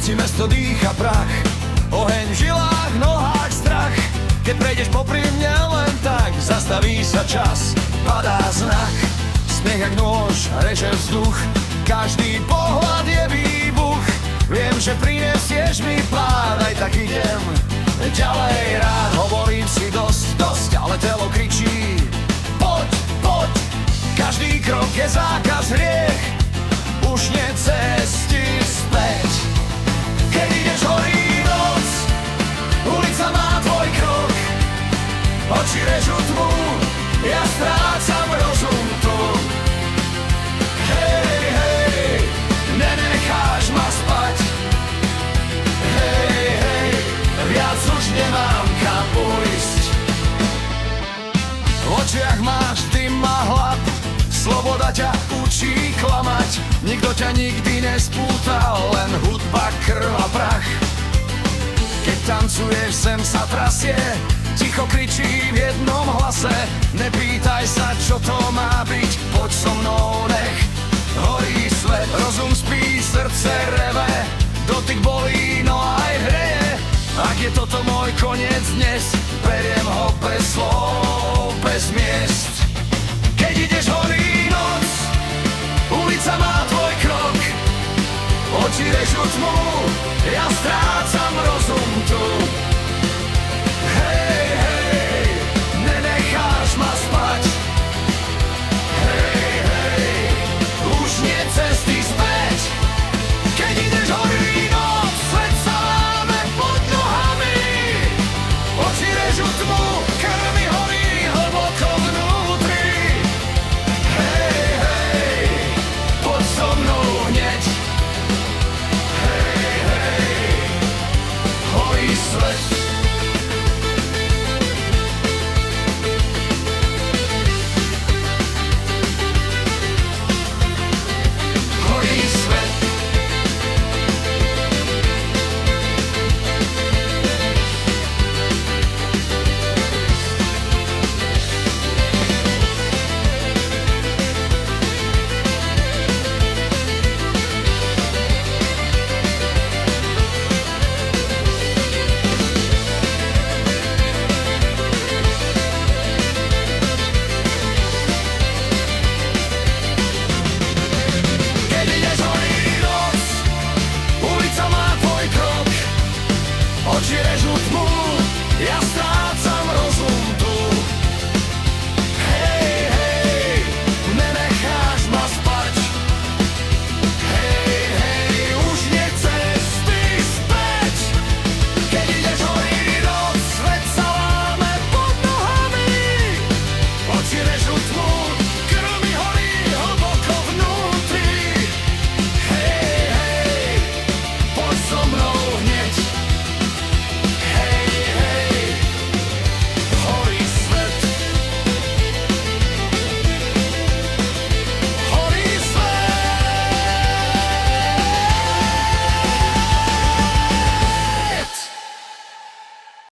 Ti mesto dýcha prach, oheň v žilách, nohách strach. Keď prejdeš popri mne len tak, zastaví sa čas, padá znak. Smiech jak nôž, reže vzduch, každý pohľad je výbuch. Viem, že prinesieš mi pád, aj tak idem ďalej rád. Hovorím si dosť, ale telo kričí poď, poď. Každý krok je zákaz, hriech, už nie cesty späť. Keď ideš, horí noc, ulica má tvoj krok, oči režú tmu, ja strácam rozum tu. Hej, hej, nenecháš ma spať. Hej, hej, viac už nemám kam ujsť. V očiach máš dym a hlad, sloboda ťa učí klamať. Nikto ťa nikdy nespútal, len hudba, krv a prach. Keď tancuješ, zem sa trasie, ticho kričí v jednom hlase. Nepýtaj sa, čo to má byť, poď so mnou, nech horí svet. Rozum spí, srdce reve, dotyk bolí, no aj hreje. Ak je toto môj koniec dnes, beriem ho bez slov, bez miest.